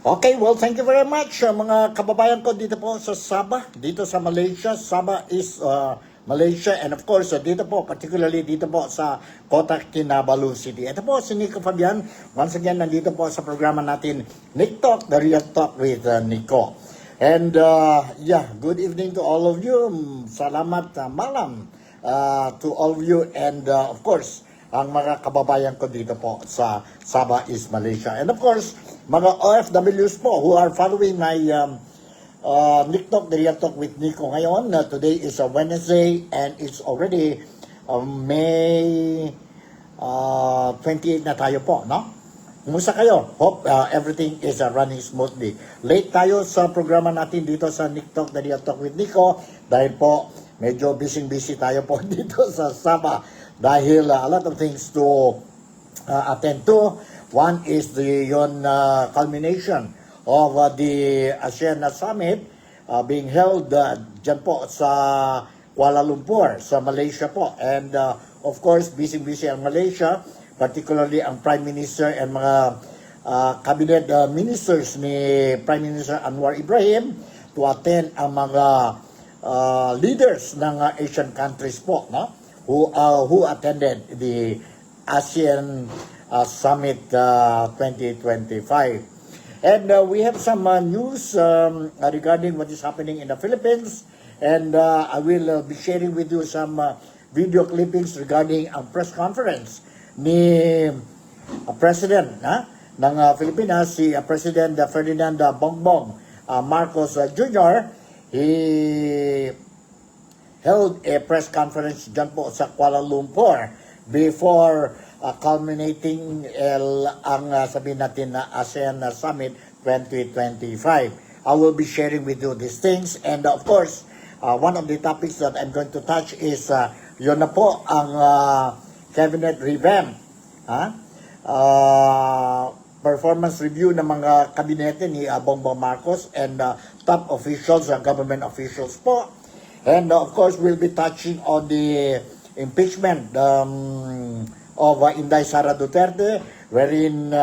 Okay, well, thank you very much mga kababayan ko dito po sa Sabah, dito sa Malaysia. Sabah is Malaysia, and of course, dito po, particularly dito po sa Kota Kinabalu City. Ito po si Nico Fabian. Once again, nandito po sa programa natin, NikTok, the Real Talk with Nico. And yeah, good evening to all of you. Salamat malam to all of you, and of course, ang mga kababayan ko dito po sa Sabah is Malaysia. And of course, mga OFWs po who are following my NikTok, the Real Talk with Nico ngayon. Today is a Wednesday and it's already May 28 na tayo po, no? Kumusta kayo? Hope everything is running smoothly. Late tayo sa programa natin dito sa NikTok, the Real Talk with Nico dahil po medyo busy tayo po dito sa Sabah. Dahil a lot of things to attend to. One is the culmination of the ASEAN Summit being held dyan po sa Kuala Lumpur, sa Malaysia po. And of course, busy ang Malaysia, particularly ang Prime Minister and mga cabinet ministers ni Prime Minister Anwar Ibrahim to attend ang mga leaders ng Asian countries po, no? Who attended the ASEAN Summit 2025. And we have some news regarding what is happening in the Philippines, and I will be sharing with you some video clippings regarding ang press conference ni President ng Pilipinas, si President Ferdinand Bongbong Marcos Jr. He held a press conference dyan po sa Kuala Lumpur before culminating ang sabihin natin na ASEAN Summit 2025. I will be sharing with you these things, and of course, one of the topics that I'm going to touch is yun na po ang cabinet revamp, performance review ng mga kabinete ni Bongbong Marcos and top officials, government officials po. And of course, we'll be touching on the impeachment of Inday Sara Duterte, wherein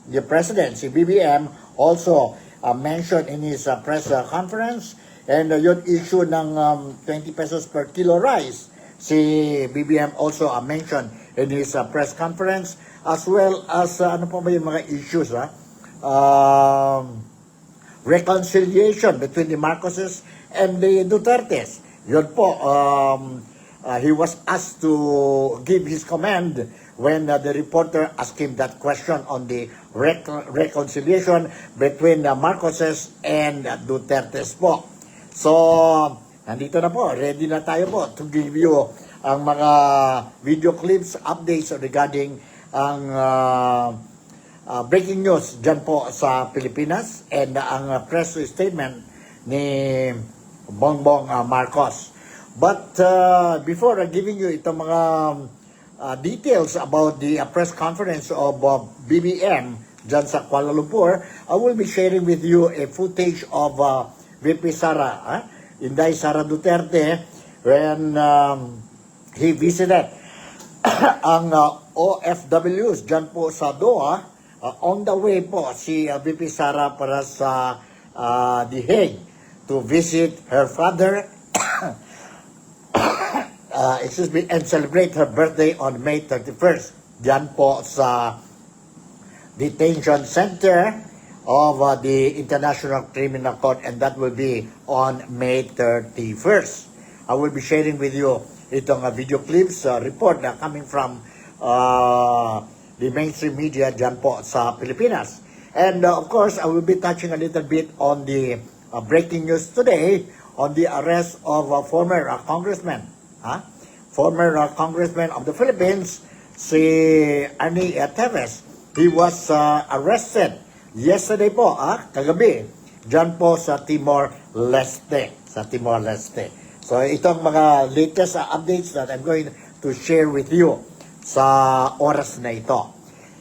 the president, si BBM, also mentioned in his press conference, and yung issue ng 20 pesos per kilo rice, si BBM also mentioned in his press conference, as well as ano pa ba yung mga issues, reconciliation between the Marcoses and the Dutertes. Yun po, he was asked to give his comment when the reporter asked him that question on the reconciliation between the Marcoses and Dutertes po. So, nandito na po, ready na tayo po to give you ang mga video clips, updates regarding ang breaking news dyan po sa Pilipinas and ang press statement ni Bongbong Marcos. But before giving you itong mga details about the press conference of BBM dyan sa Kuala Lumpur, I will be sharing with you a footage of VP Sara, Inday Sara Duterte, when he visited ang OFWs dyan po sa Doha. On the way po si VP Sara para sa The Hague to visit her father and celebrate her birthday on May 31st. Diyan po sa detention center of the International Criminal Court, and that will be on May 31st. I will be sharing with you itong video clips, report na coming from the mainstream media dyan po sa Pilipinas. And of course, I will be touching a little bit on the breaking news today on the arrest of a former congressman of the Philippines, si Ani Teves. He was arrested yesterday po, kagabi, dyan po sa Timor-Leste. So itong mga latest updates that I'm going to share with you sa oras na ito.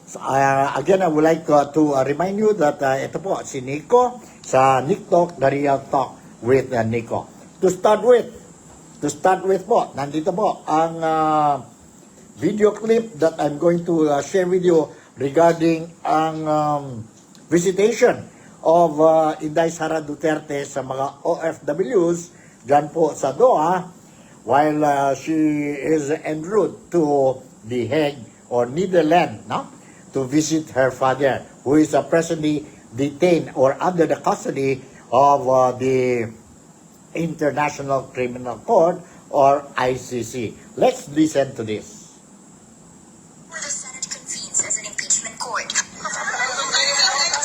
So, again, I would like to remind you that ito po si Nico sa NikTok, the Real Talk with Nico. To start with po, nandito po ang video clip that I'm going to share with you regarding ang visitation of Inday Sara Duterte sa mga OFWs dyan po sa Doha while she is en route to The Hague or Netherlands, no? To visit her father who is presently detained or under the custody of the International Criminal Court or ICC. Let's listen to this. The Senate convenes as an impeachment court.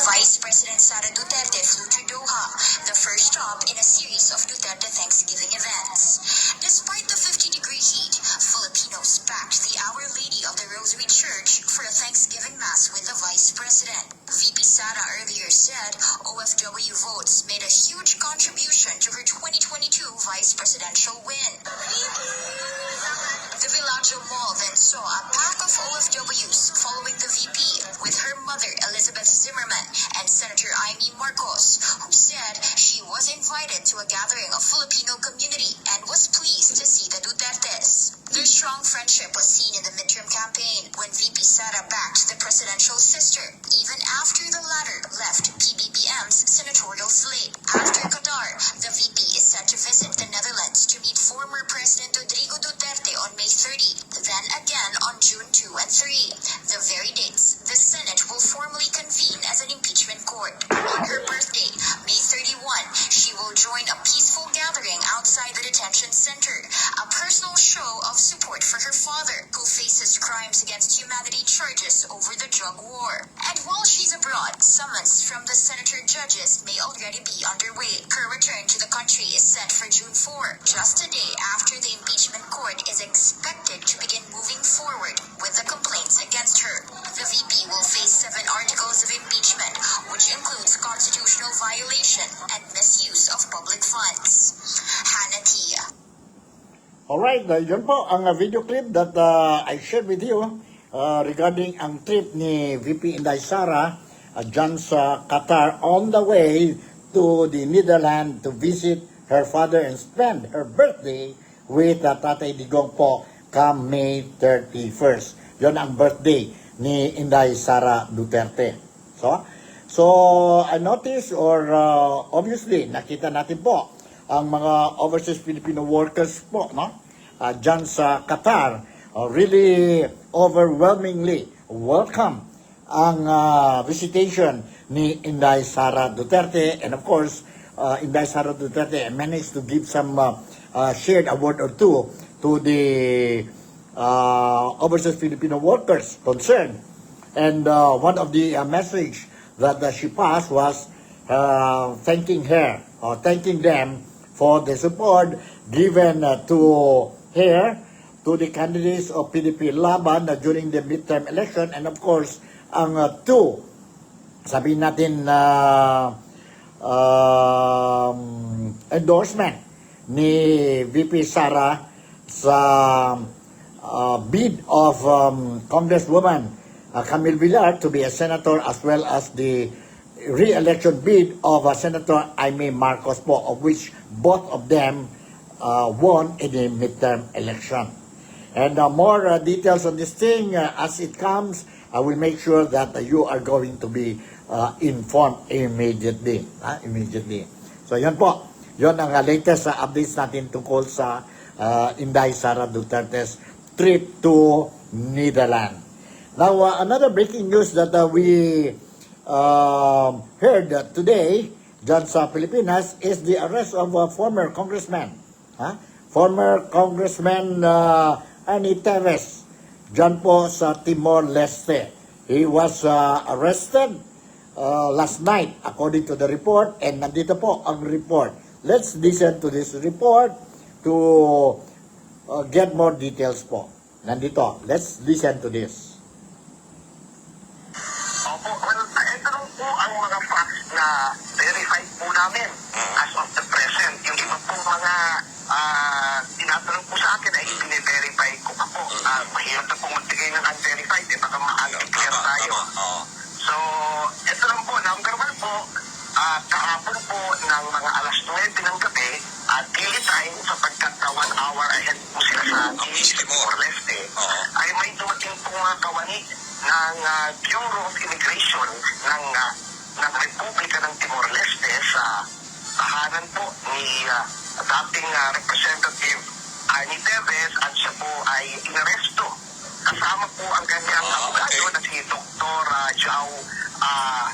Vice President Sara Duterte flew to Doha, the first stop in a series of Duterte Thanksgiving events. Despite the 50-degree heat, Filipinos packed the Our Lady of the Rosary Church for a Thanksgiving Mass with the Vice President. VP Sara earlier said OFW votes made a huge contribution to her 2022 vice presidential win. The Villaggio Mall then saw a pack of OFWs following the VP with her mother Elizabeth Zimmerman and Senator Amy Marcos, who said she was invited to a gathering of Filipino community and was pleased to see the Dutertes. Their strong friendship was seen in the midterm campaign when VP Sara backed the presidential sister, even after the latter left PBBM's senatorial slate. After Qatar, the VP is set to visit the Netherlands to meet former President Rodrigo Duterte on May 30, then again on June 2 and 3. The very dates the Senate will formally convene as an impeachment court. On her birthday, May 31, she will join a peaceful gathering outside the detention center, a personal show of support for her father, who faces crimes against humanity charges over the drug war. And while she's abroad, summons from the senator judges may already be underway. Her return to the country is set for June 4, just a day after the impeachment court is expected to begin moving forward with the complaints against her. The VP will face 7 articles of impeachment, which includes constitutional violation and misuse of public funds. Hannah Tia. Alright, yun po ang video clip that I shared with you regarding ang trip ni VP Inday Sara dyan sa Qatar on the way to the Netherlands to visit her father and spend her birthday with Tatay Digong po come May 31st. Yun ang birthday ni Inday Sara Duterte. So I noticed or obviously nakita natin po ang mga overseas Filipino workers po, no? Dyan sa Qatar, really overwhelmingly welcome ang visitation ni Inday Sara Duterte. And of course, Inday Sara Duterte managed to give some shared a word or two to the overseas Filipino workers concerned. And one of the message that she passed was thanking her or thanking them for the support given to her, to the candidates of PDP Laban during the midterm election, and of course, ang two, sabihin natin endorsement ni VP Sara sa bid of Congresswoman Camille Villar to be a senator, as well as the re-election bid of Senator Amy Marcos po, of which both of them won in the midterm election. And more details on this thing as it comes, I will make sure that you are going to be informed immediately. Immediately. So yun po, yun ang latest updates natin tungkol sa Inday Sara Duterte's trip to Netherlands. Now, another breaking news that we heard today dyan sa Pilipinas is the arrest of a former congressman. Former Congressman Ani Teves, dyan po sa Timor-Leste. He was arrested last night according to the report, and nandito po ang report. Let's listen to this report to get more details po. Nandito, let's listen to this. Opo, ito lang po ang mga facts na verified po namin as of the present. Yung iba po mga tinatanong po sa akin ay i-verify ko pa po. Mahirap na po magbigay ng unverified, baka ma-unclear tayo. So, ito lang po, number 1 po, kahapon po ng mga alas 9 ng gabi, daily time, sapagkat 1 hour ahead po sila sa Timor-Leste, ay may dumating po mga kawani ng Bureau of Immigration ng ng Republika ng Timor-Leste sa tahanan po ni dating Representative Arnie Teves at siya po ay inaresto. Kasama po ang kanyang abogado na si Dr. Jao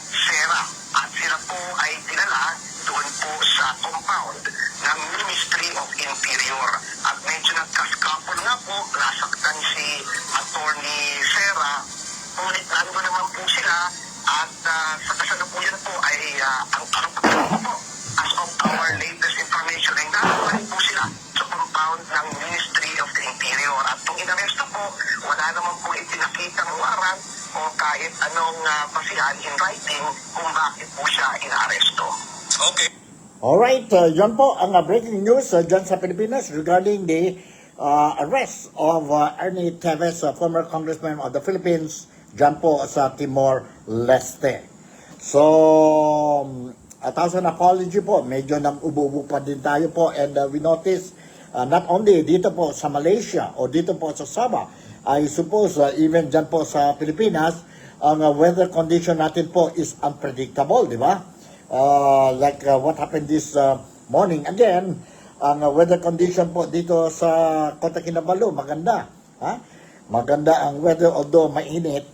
Sara. At sila po ay dinala doon po sa compound ng Ministry of Interior. At medyo nagkaskapol nga po, nasaktan si Attorney Sara. Ngunit nando naman po sila at sa kasalukuyan po ay ang po, as of our latest information, ay nakakuha po sila sa compound ng Ministry of the Interior. At kung inaresto po, wala naman po ipinakitang warrant o kahit anong basihan in writing kung bakit po siya inaaresto. Okay. Alright, yan po ang breaking news dyan sa Pilipinas regarding the arrest of Ernie Teves, former congressman of the Philippines, dyan po sa Timor-Leste. So, a thousand apology po, medyo nang ubo-ubo pa din tayo po, and we notice not only dito po sa Malaysia o dito po sa Sabah, I suppose even dyan po sa Pilipinas, ang weather condition natin po is unpredictable, di ba? Like what happened this morning. Again, ang weather condition po dito sa Kota Kinabalu, maganda. Ha? Maganda ang weather, although mainit.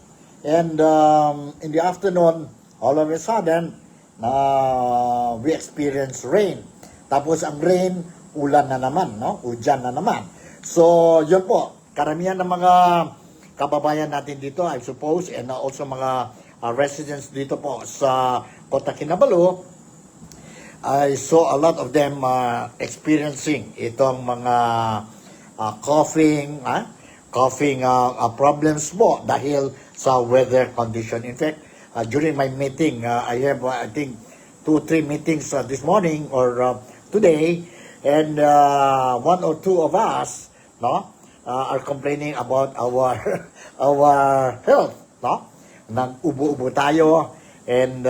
And in the afternoon, all of a sudden, we experience rain. Tapos ang rain, ulan na naman, no? Ujan na naman. So, yun po, karamihan ng mga kababayan natin dito, I suppose, and also mga residents dito po sa Kota Kinabalu, I saw a lot of them experiencing itong mga coughing problems po dahil sa weather condition. In fact, during my meeting, I have I think 2-3 meetings this morning or today, and one or two of us, no, are complaining about our our health, no. Nag-ubo-ubo tayo, and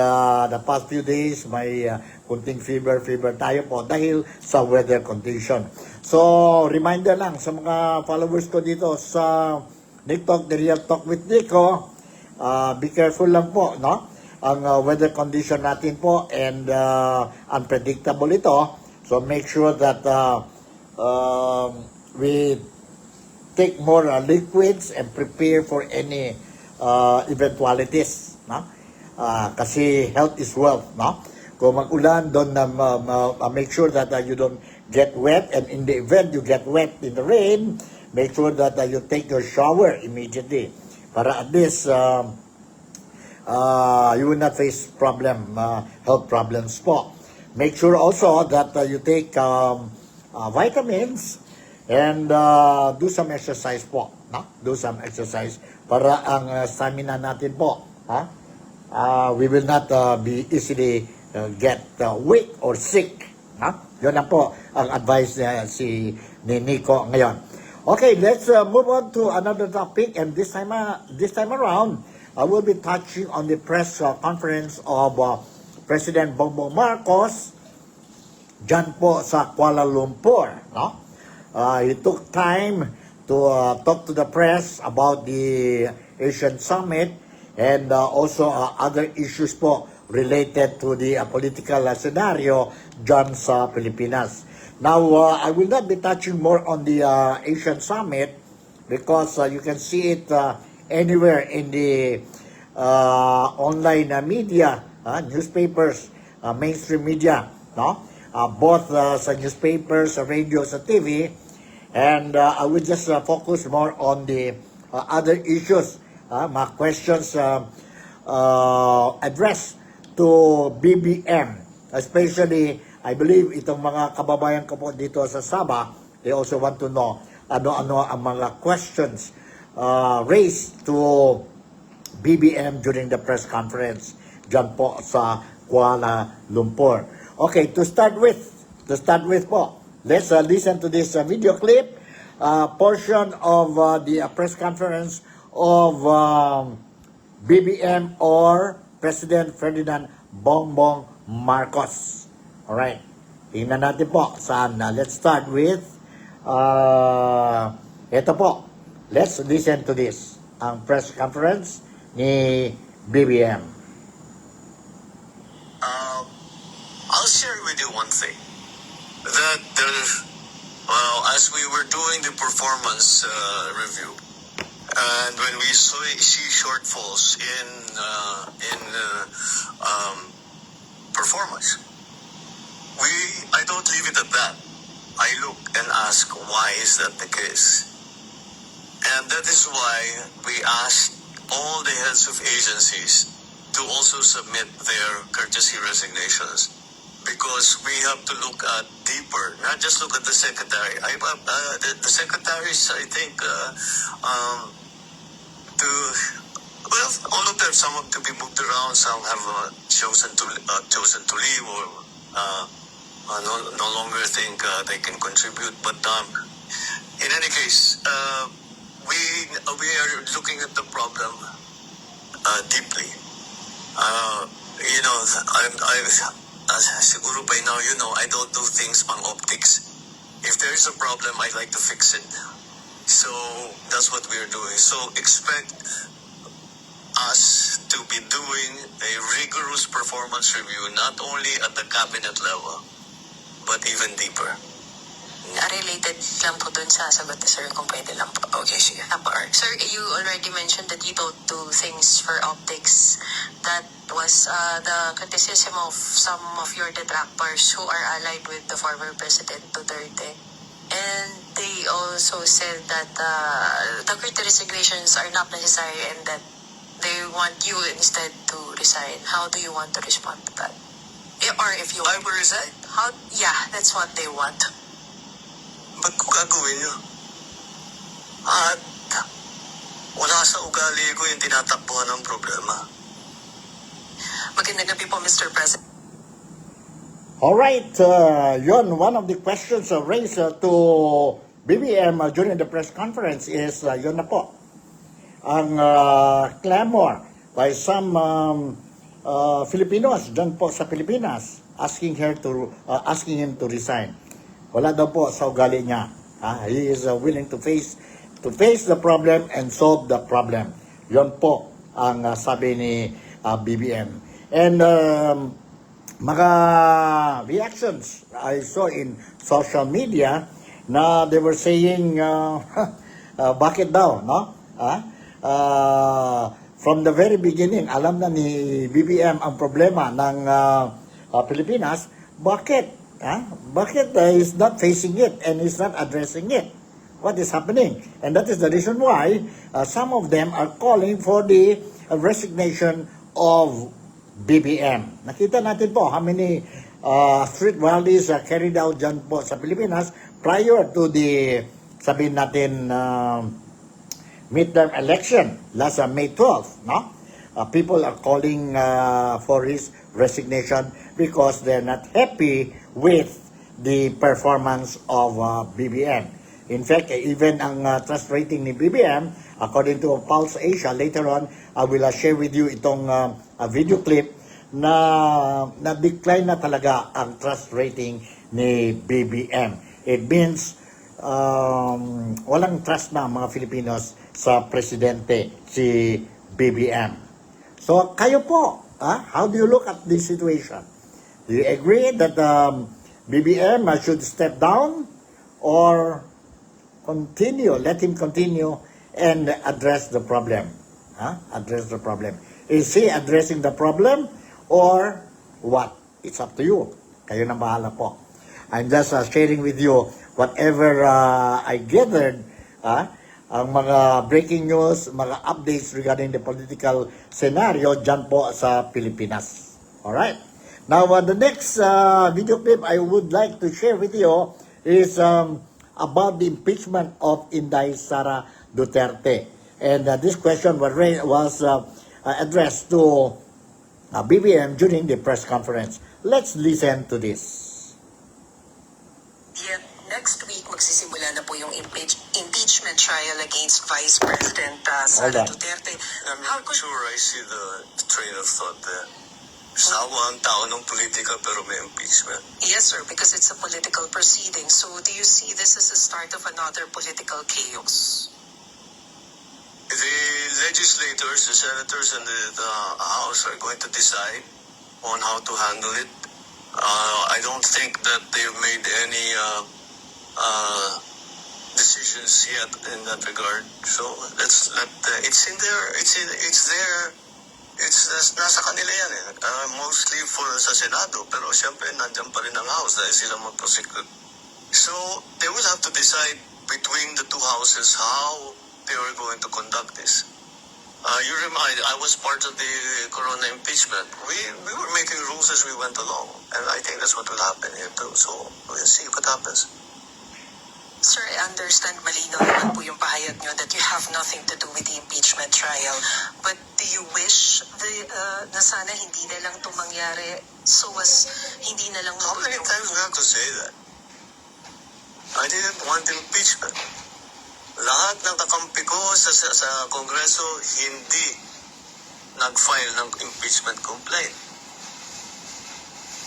the past few days may kunting fever tayo po dahil sa weather condition. So, reminder lang sa mga followers ko dito sa NikTok, The Real Talk with Nico, be careful lang po, no? Ang weather condition natin po, and unpredictable ito. So, make sure that we take more liquids and prepare for any eventualities, no? Kasi health is wealth, no? Kung mag-ulan, don't make sure that you don't get wet, and in the event you get wet in the rain, make sure that you take your shower immediately para at least you will not face health problems po. Make sure also that you take vitamins and do some exercise po, no? Do some exercise para ang stamina natin po, ha? We will not be easily get weak or sick, ha? Yun na po ang advice ni Nico ngayon. Okay, let's move on to another topic, and this time around, I will be touching on the press conference of President Bongbong Marcos dyan po sa Kuala Lumpur, no? He took time to talk to the press about the Asian Summit, and also other issues po related to the political scenario dyan sa Pilipinas. Now, I will not be touching more on the Asian Summit because you can see it anywhere in the online media, newspapers, mainstream media, no? Both sa newspapers, sa radio, sa TV, and I will just focus more on the other issues, mga questions addressed to BBM, especially, I believe, itong mga kababayan ko po dito sa Sabah, they also want to know ano-ano ang mga questions raised to BBM during the press conference dyan po sa Kuala Lumpur. Okay, to start with po, let's listen to this video clip, portion of the press conference of BBM or President Ferdinand Bongbong Marcos. Alright, tingnan natin po saan. Let's start with ito po. Let's listen to this, ang press conference ni BBM. that as we were doing the performance review, and when we see shortfalls in performance, I don't leave it at that. I look and ask, why is that the case? And that is why we asked all the heads of agencies to also submit their courtesy resignations, because we have to look at deeper, not just look at the secretary. The secretaries, I think, all of them, some have to be moved around, some have chosen to leave, or no longer think they can contribute. But in any case, we are looking at the problem deeply. Siguro by now, I don't do things pang optics. If there is a problem, I like to fix it. So that's what we're doing. So expect us to be doing a rigorous performance review, not only at the cabinet level, but even deeper. Related lang po dun sa sagot ni Sir, kung pwede lang po. Okay, sige. Sir, you already mentioned that you don't do things for optics. That was the criticism of some of your detractors who are allied with the former President Duterte. And they also said that the courtesy resignations are not necessary and that they want you instead to resign. How do you want to respond to that? Or if you I will resign. Yeah, that's what they want. Ba't ko gagawin nyo? At wala sa ugali ko yung tinatakbuhan ng problema. Magandang gabi po, Mr. President. All right, yun, one of the questions raised to BBM during the press conference is, yun na po, ang clamor by some Filipinos dyan po sa Pilipinas asking him to resign. Wala daw po sa ugali niya. He is willing to face the problem and solve the problem. Yun po ang sabi ni BBM. And mga reactions I saw in social media na they were saying, bakit daw, no? From the very beginning, alam na ni BBM ang problema ng Pilipinas. Bakit? Bakit is not facing it and is not addressing it? What is happening? And that is the reason why some of them are calling for the resignation of BBM. Nakita natin po how many street rallies carried out dyan po sa Pilipinas prior to the, sabihin natin, midterm election last May 12, no? People are calling for his resignation because they're not happy with the performance of BBM. In fact, even ang trust rating ni BBM, according to Pulse Asia, later on, I will share with you itong video clip na decline na talaga ang trust rating ni BBM. It means walang trust na mga Filipinos sa presidente, si BBM. So, kayo po, how do you look at this situation? Do you agree that BBM should step down or let him continue and address the problem? Address the problem. Is he addressing the problem or what? It's up to you. Kayo na bahala po. I'm just sharing with you whatever I gathered, ang mga breaking news, mga updates regarding the political scenario dyan po sa Pilipinas. Alright? Now, the next video clip I would like to share with you is about the impeachment of Inday Sara Duterte. And this question was addressed to BBM during the press conference. Let's listen to this. Next week, magsisimula na po yung impeachment trial against Vice President Sara Duterte. I'm not sure I see the train of thought there. Sawa ang tao ng politika pero may impeachment. Yes, sir, because it's a political proceeding. So do you see this as a start of another political chaos? The legislators, the senators, and the House are going to decide on how to handle it. I don't think that they've made any decisions yet in that regard. So let's let it's in there. It's there. Nasa kanila yan eh. Mostly for sa Senado, pero siyempre nandiyan pa rin ang House dahil sila mag-prosecute. So they will have to decide between the two houses how they are going to conduct this. You remind, I was part of the Corona impeachment. We were making rules as we went along, and I think that's what will happen here too. So we'll see what happens. Sir, I understand malinaw naman po yung pahayag nyo that you have nothing to do with the impeachment trial. But do you wish na sana hindi na lang ito mangyari so as hindi na lang... How many times we have to say that? I didn't want impeachment. Lahat ng kakampi ko sa Kongreso hindi nag-file ng impeachment complaint.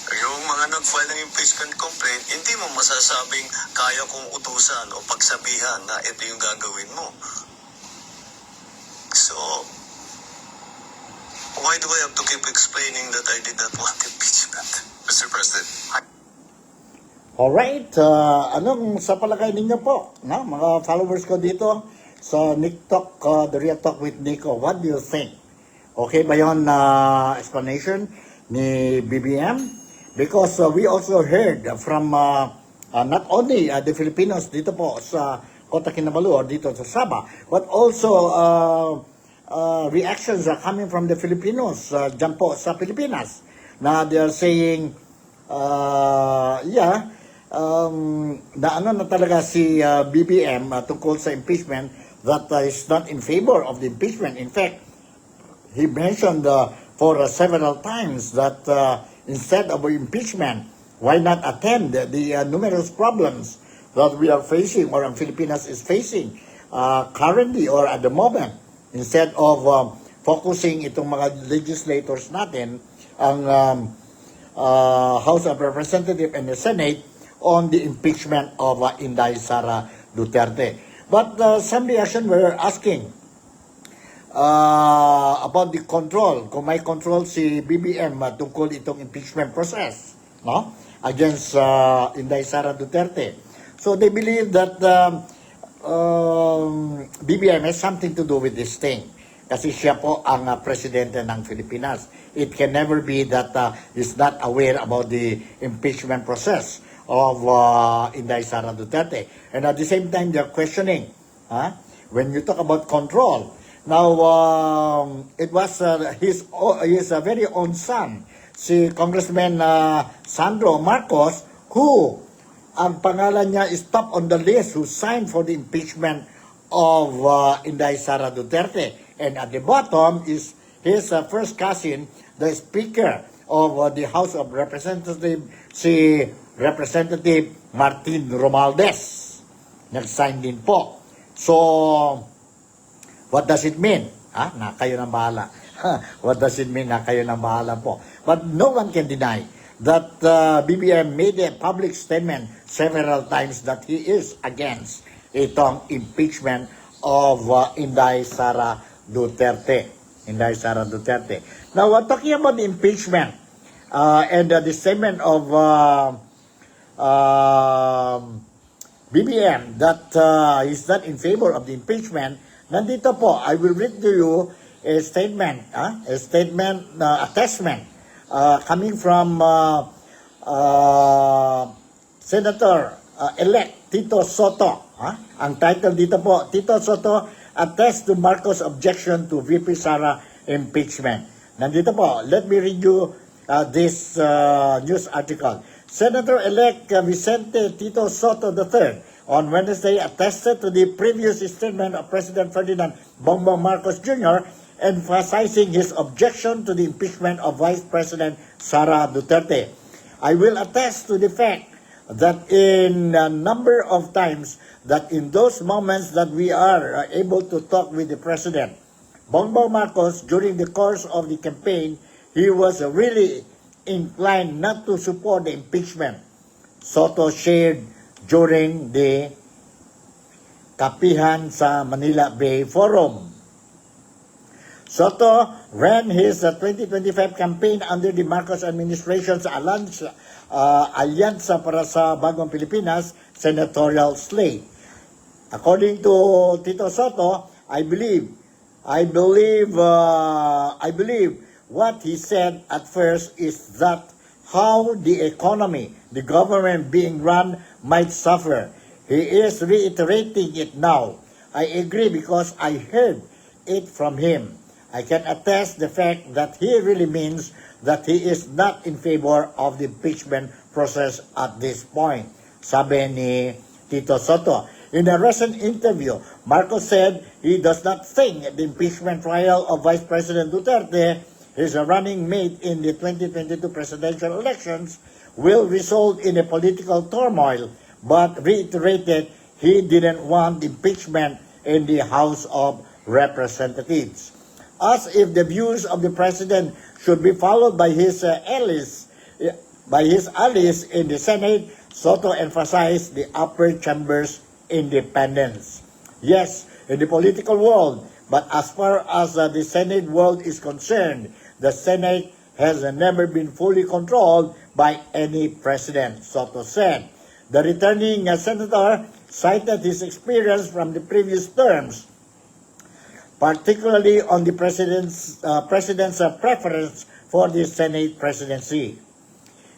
Yung mga nag-file ng impeachment complaint, hindi mo masasabing kaya kong utusan o pagsabihan na ito yung gagawin mo. So, why do I have to keep explaining that I did not want impeachment, Mr. President? Alright, anong sa palagay ninyo po, no? Mga followers ko dito sa NikTok, The Real Talk with Nico, what do you think? Okay ba yun explanation ni BBM? Because we also heard from not only the Filipinos dito po sa Kota Kinabalu or dito sa Sabah, but also reactions are coming from the Filipinos dyan po sa Pilipinas na they are saying, na ano na talaga si BBM tungkol sa impeachment that is not in favor of the impeachment. In fact, he mentioned for several times that instead of impeachment, why not attend the numerous problems that we are facing or ang Filipinas is facing currently or at the moment, instead of focusing itong mga legislators natin, ang House of Representatives and the Senate on the impeachment of Inday Sara Duterte. But some reaction were asking about the control, kung may control si BBM tungkol itong impeachment process, no, against Inday Sara Duterte. So they believe that BBM has something to do with this thing. Kasi siya po ang presidente ng Pilipinas. It can never be that he's not aware about the impeachment process of Inday Sara Duterte. And at the same time, they're questioning, when you talk about control. Now, it was his very own son, si Congressman Sandro Marcos, who ang pangalan niya is top on the list, who signed for the impeachment of Inday Sara Duterte. And at the bottom is his first cousin, the Speaker of the House of Representatives, si Representative Martin Romualdez. Nag-sign din po. So, what does it mean? Na kayo nang bahala. What does it mean na kayo nang bahala po? But no one can deny that BBM made a public statement several times that he is against itong impeachment of Inday Sara Duterte. Inday Sara Duterte. Now, talking about the impeachment and the statement of BBM that is not in favor of the impeachment, nandito po, I will read to you a statement, a testament coming from Senator-elect Tito Soto. Ang title dito po, Tito Soto attest to Marcos' objection to VP Sara impeachment. Nandito po, let me read you this news article. Senator-elect Vicente Tito Soto III on Wednesday attested to the previous statement of President Ferdinand Bongbong Marcos Jr., emphasizing his objection to the impeachment of Vice President Sara Duterte. I will attest to the fact that in a number of times that in those moments that we are able to talk with the President, Bongbong Marcos, during the course of the campaign, he was really inclined not to support the impeachment. Soto shared during the Kapihan sa Manila Bay Forum. Soto ran his 2025 campaign under the Marcos administration's Alyansa para sa Bagong Pilipinas senatorial slate. According to Tito Soto, I believe what he said at first is that how the economy, the government being run might suffer. He is reiterating it now. I agree because I heard it from him. I can attest the fact that he really means that he is not in favor of the impeachment process at this point, sabi ni Tito Soto. In a recent interview, Marcos said he does not think the impeachment trial of Vice President Duterte, his running mate in the 2022 presidential elections, will result in a political turmoil, but reiterated he didn't want impeachment in the House of Representatives. As if the views of the president should be followed by his allies in the Senate, Soto emphasized the upper chamber's independence. Yes, in the political world, but as far as the Senate world is concerned, the Senate has never been fully controlled by any president, Soto said. The returning senator cited his experience from the previous terms, particularly on the president's preference for the Senate presidency.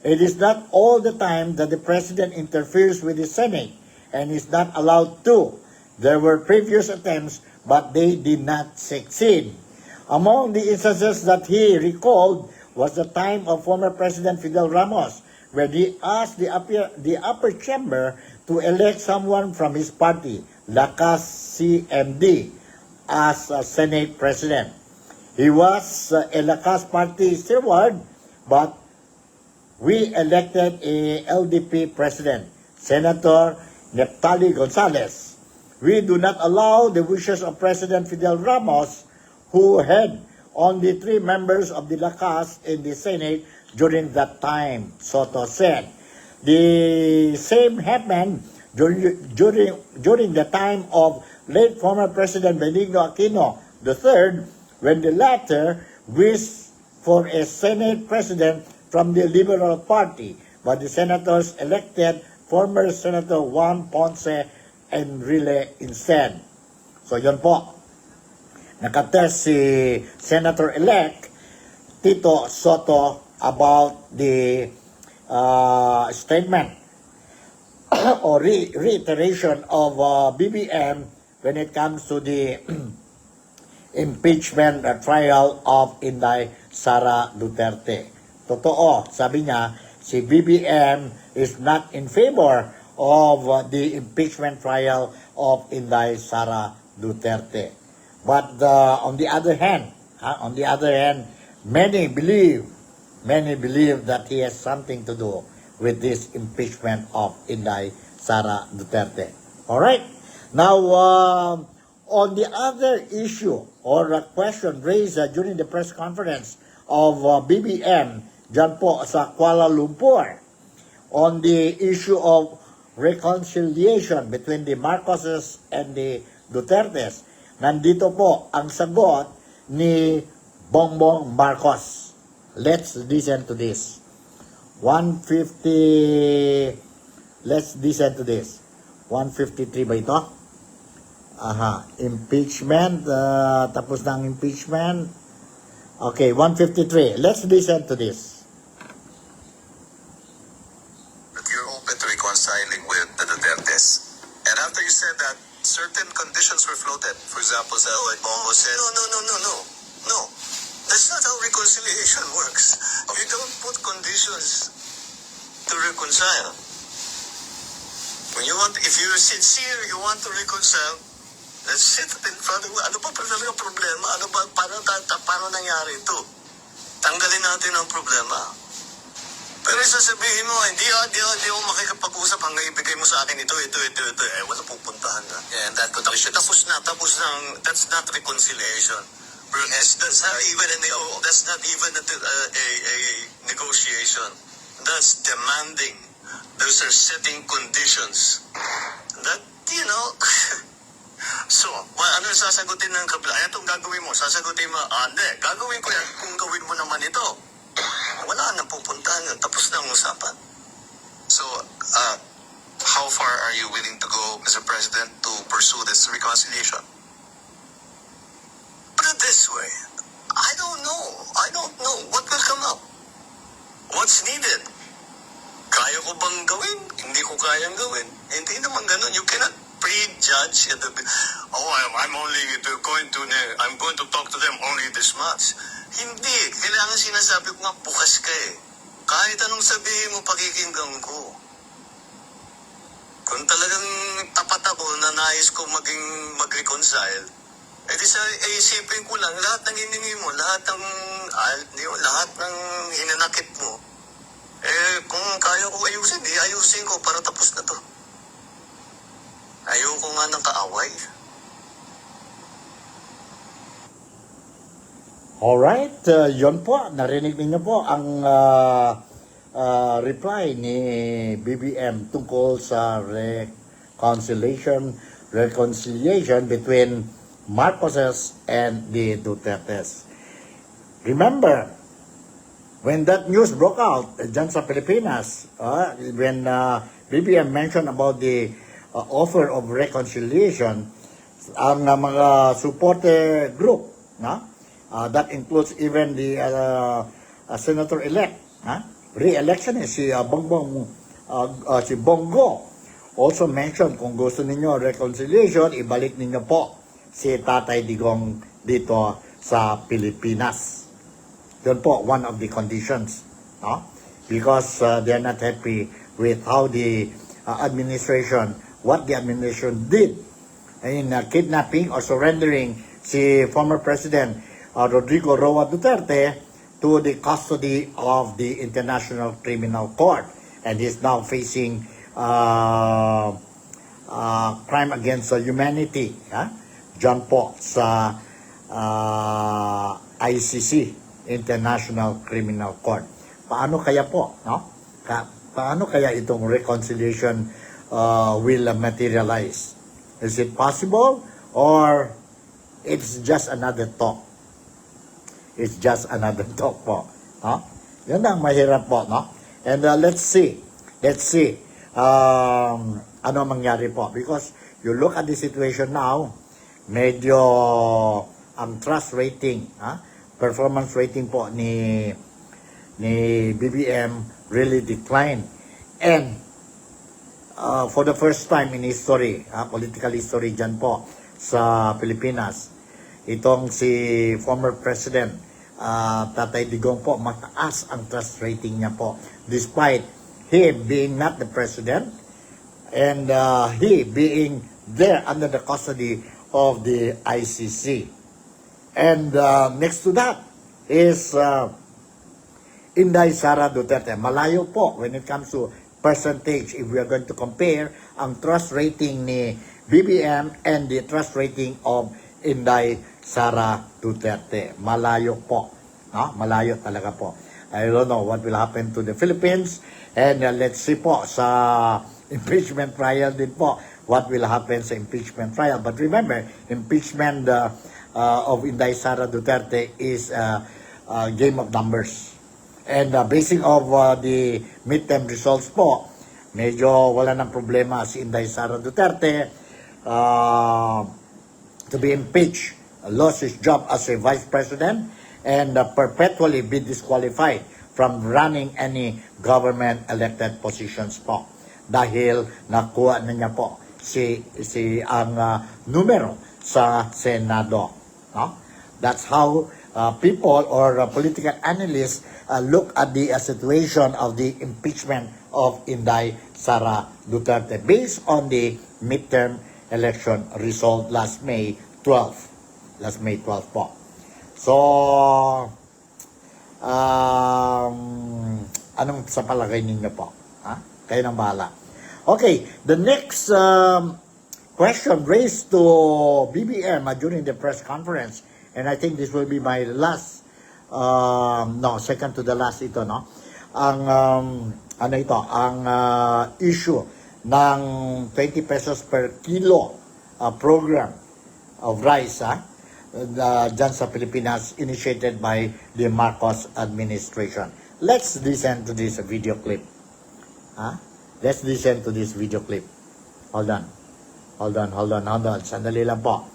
It is not all the time that the president interferes with the Senate and is not allowed to. There were previous attempts, but they did not succeed. Among the instances that he recalled was the time of former President Fidel Ramos, where he asked the upper chamber to elect someone from his party, Lakas CMD, as Senate President. He was a Lakas party steward, but we elected a LDP President, Senator Neptali Gonzalez. We do not allow the wishes of President Fidel Ramos, who had only 3 members of the Lakas in the Senate during that time, Soto said. The same happened during the time of late former President Benigno Aquino III, when the latter wished for a Senate President from the Liberal Party, but the senators elected former Senator Juan Ponce Enrile instead. So yun po, nakatest si Senator-elect Tito Soto about the statement or reiteration of BBM when it comes to the impeachment trial of Inday Sara Duterte. Totoo, sabi niya, si BBM is not in favor of the impeachment trial of Inday Sara Duterte. But on the other hand, many believe that he has something to do with this impeachment of Inday Sara Duterte. All right. Now, on the other issue or a question raised during the press conference of BBM dyan po sa Kuala Lumpur on the issue of reconciliation between the Marcoses and the Dutertes, nandito po ang sagot ni Bongbong Marcos. Let's listen to this. 153 ba ito? Impeachment. Tapos na ang impeachment. Okay, 153. Let's listen to this. That you're open to reconciling with the Dutertes. And after you said that, certain conditions were floated. For example, like Bongo said, No. That's not how reconciliation works. You don't put conditions to reconcile. If you're sincere, you want to reconcile, let's sit in front of, ano pa talaga problema? Paano nangyari ito? Tanggalin natin ang problema. Pero sasabihin mo, hindi ako makikipag-usap hanggang ibigay mo sa akin ito. Wala pupuntahan na. And that contradiction. Tapos na. That's not reconciliation. That's not even a negotiation. That's demanding. Those are setting conditions. That, So, ano yung sasagutin ng kabila? Ay, itong gagawin mo. Sasagutin mo, hindi, gagawin ko yan kung gawin mo naman ito. Wala nang pupuntahan yun. Tapos na ang usapan. So, how far are you willing to go, Mr. President, to pursue this reconciliation? Put it this way, I don't know. I don't know what will come up. What's needed? Kaya ko bang gawin? Hindi ko kayang gawin. Hindi naman ganun. You cannot prejudge. I'm only I'm going to talk to them only this much. Hindi. Kailangan sinasabi ko nga, bukas ka eh. Kahit anong sabihin mo, pakikinggan ko. Kung talagang tapat ako na nais ko mag-reconcile, isipin ko lang, lahat ng hiningi mo, lahat ng hinanakit mo, kung kaya ko ayusin, ayusin ko para tapos na to. Ayoko nga ng kaaway. Alright, yun po, narinig niyo po ang reply ni BBM tungkol sa reconciliation between Marcoses and the Dutertes. Remember, when that news broke out dyan sa Pilipinas, when BBM mentioned about the offer of reconciliation, ang mga supporter group, that includes even the senator-elect, re-election si Bongo, also mentioned kung gusto ninyo reconciliation, ibalik ninyo po si Tatay Digong dito sa Pilipinas. Yun po, one of the conditions, because they're not happy with how the what the administration did in kidnapping or surrendering si former President Rodrigo Roa Duterte to the custody of the International Criminal Court, and he's now facing crime against humanity dyan po sa ICC, International Criminal Court. Paano kaya po, paano kaya itong reconciliation will materialize? Is it possible or it's just another talk? It's just another talk po. Yan ang mahirap po, And let's see ano mangyari po. Because you look at the situation now, medyo ang trust rating, performance rating po ni BBM really declined. And for the first time in history, political history dyan po sa Pilipinas, itong si former President Tatay Digong po, mataas ang trust rating niya po despite he being not the president and he being there under the custody of the ICC. And next to that is Inday Sara Duterte. Malayo po when it comes to percentage if we are going to compare ang trust rating ni BBM and the trust rating of Inday Sara Duterte. Malayo po. Malayo talaga po. I don't know what will happen to the Philippines. And let's see po sa impeachment trial din po what will happen sa impeachment trial. But remember, impeachment of Inday Sara Duterte is a game of numbers. And basing of the midterm results po, medyo wala ng problema si Inday Sara Duterte to be impeached, lost his job as a vice president, and perpetually be disqualified from running any government elected positions po. Dahil nakuha na niya po ang numero sa Senado. That's how people or political analysts look at the situation of the impeachment of Inday Sara Duterte based on the midterm election result last May 12. Last May 12 po. So, anong sa palagay ninyo po? Kayo nang bahala. Okay, the next question raised to BBM during the press conference, and I think this will be my last, second to the last ito, ang issue ng 20 pesos per kilo program of rice dyan sa Pilipinas initiated by the Marcos administration. Let's listen to this video clip. Let's listen to this video clip. Hold on. Sandali lang po.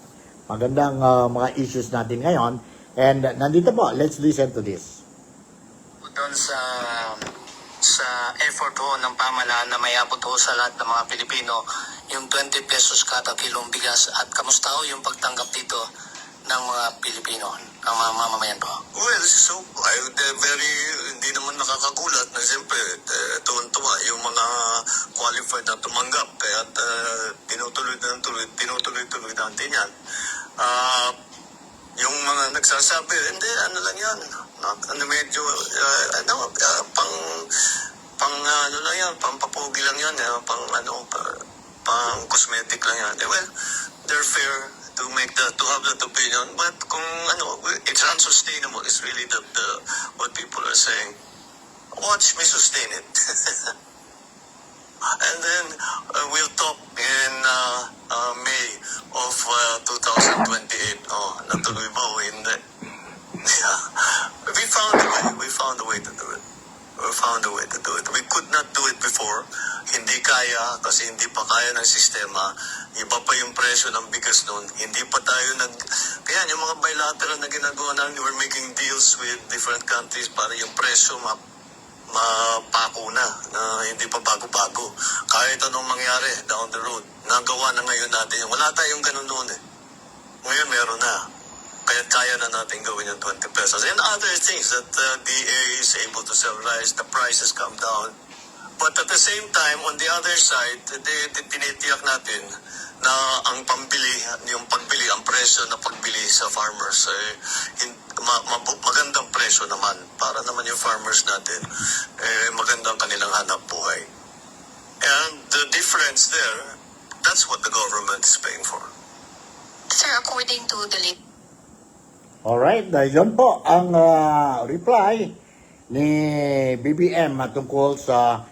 Magandang mga issues natin ngayon. And nandito po, let's listen to this. Doon sa effort ho ng pamahalaan na mayabot ho sa lahat ng mga Pilipino yung 20 pesos kada kilong bigas, at kamusta ho yung pagtanggap dito ng mga Pilipino, ng mga mamamayan po? Well, so, hindi naman nakakagulat na siyempre, tuwan-tuwa yung mga qualified na tumanggap. Kaya tinutuloy natin yan. Yung mga nagsasabi, hindi, ano lang yan, medyo, ano lang yan, pampapogi lang yan, pang cosmetic lang yan. Well, they're fair to have that opinion, but kung it's unsustainable, it's really what people are saying. Watch me sustain it. And then we'll talk in May of 2028. Natuloy ba o hindi? Yeah. We found a way to do it. We could not do it before. Hindi kaya kasi hindi pa kaya ng sistema. Iba pa yung presyo ng bigas noon. Hindi pa tayo kaya yung mga bilateral na ginagawa namin, we're making deals with different countries para yung presyo mapako na hindi pa bago-bago. Kahit anong mangyari down the road, nagawa na ngayon natin. Wala tayong ganun noon eh. Ngayon meron na. Kaya na natin gawin yung 20 pesos. And other things that DA is able to sell rice, the prices come down. But at the same time, on the other side, tinitiyak natin na ang pagbili, ang presyo na pagbili sa farmers, magandang presyo naman para naman yung farmers natin, magandang kanilang hanap buhay. And the difference there, that's what the government is paying for. Sir, according to the Alright, yun po ang reply ni BBM tungkol sa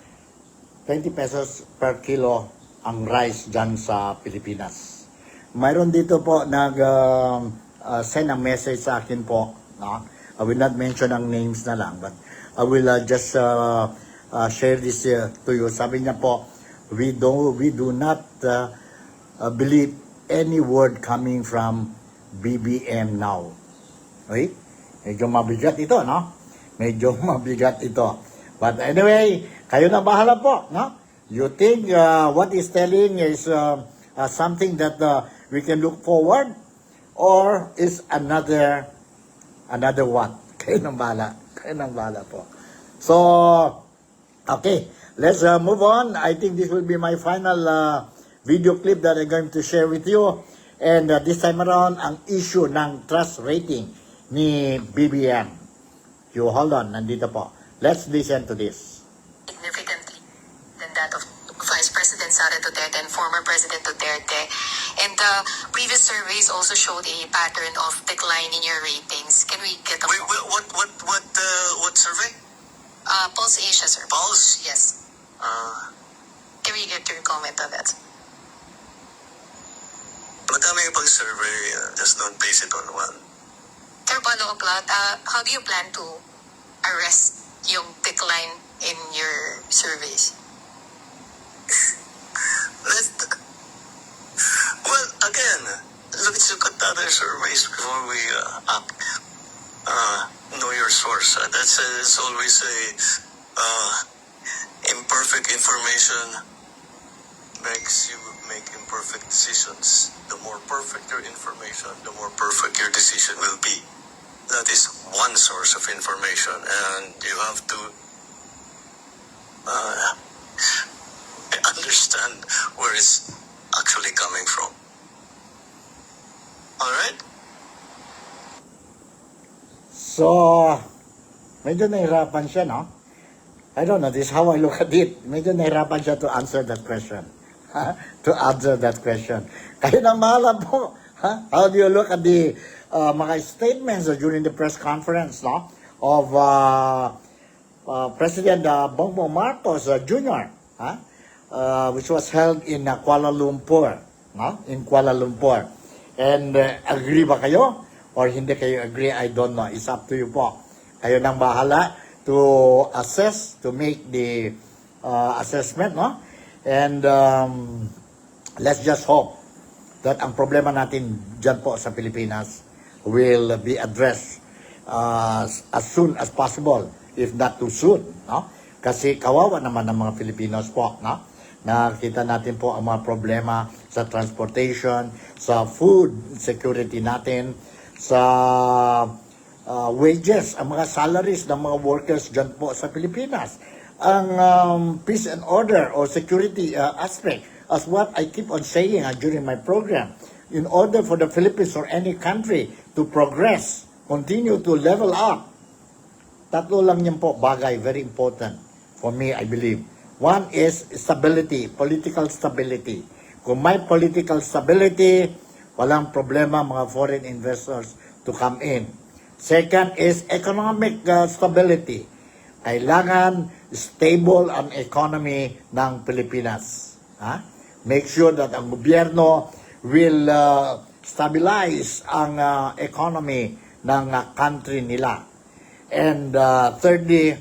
20 pesos per kilo ang rice dyan sa Pilipinas. Mayroon dito po send a message sa akin po. No? I will not mention ang names na lang, but I will just share this to you. Sabi niya po, we do not believe any word coming from BBM now. Okay? Medyo mabigat ito, no? Medyo mabigat ito. But anyway, kayo na bahala po, no? You think what is telling is something that we can look forward, or is another what? Kayo nang bahala po. So, okay, let's move on. I think this will be my final video clip that I'm going to share with you. And this time around, ang issue ng trust rating ni BBM. You hold on, nandito po. Let's listen to this. significantly than that of Vice President Sara Duterte and former President Duterte. And the previous surveys also showed a pattern of decline in your ratings. Can we get a What survey? Pulse Asia, sir? Pulse? Yes. Can we get your comment on that? Madami pang survey, just don't base it on one. Sir, follow-up lang, how do you plan to arrest yung decline in your surveys? Well, again, let's look at other surveys before we know your source. That's always imperfect information makes you make imperfect decisions. The more perfect your information, the more perfect your decision will be. That is one source of information, and you have to understand where it's actually coming from. Alright? So, medyo nahirapan siya, no? I don't know, this is how I look at it. Medyo nahirapan siya to answer that question. To answer that question. Kayo na mahala po. How do you look at the mga statements during the press conference, no? Of President Bongbong Marcos Jr., which was held in Kuala Lumpur. no? In Kuala Lumpur. And agree ba kayo? Or hindi kayo agree? I don't know. It's up to you po. Kayo nang bahala to assess, to make the assessment, no? And let's just hope that ang problema natin dyan po sa Pilipinas will be addressed as soon as possible, if not too soon, no? Kasi kawawa naman ng mga Filipinos po, no? Nakita natin po ang mga problema sa transportation, sa food security natin, sa wages, ang mga salaries ng mga workers dyan po sa Pilipinas. Ang peace and order or security aspect, as what I keep on saying during my program, in order for the Philippines or any country to progress, continue to level up, tatlo lang yan po bagay, very important for me, I believe. One is stability, political stability. Kung may political stability, walang problema mga foreign investors to come in. Second is economic stability. Kailangan stable ang economy ng Pilipinas. Make sure that ang gobyerno will stabilize ang economy ng country nila. And thirdly,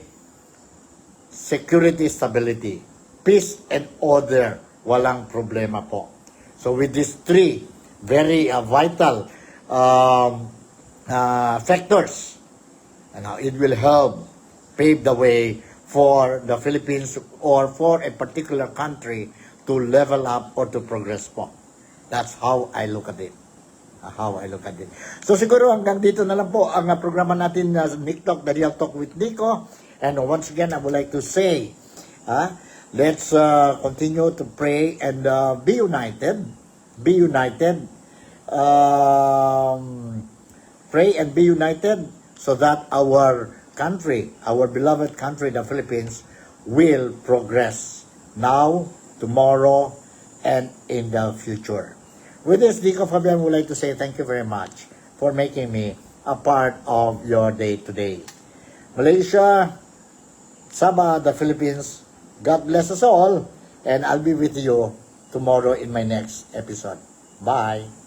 security stability. Peace and order, walang problema po. So with these three very vital factors, it will help pave the way for the Philippines or for a particular country to level up or to progress po. That's how I look at it. So siguro hanggang dito na lang po ang programa natin na NikTok, The Real Talk with Nico. And once again, I would like to say, let's continue to pray and be united. Be united. Pray and be united so that our country, our beloved country, the Philippines, will progress now, tomorrow, and in the future. With this, Nico Fabian would like to say thank you very much for making me a part of your day today. Malaysia, Sabah, the Philippines, God bless us all, and I'll be with you tomorrow in my next episode. Bye!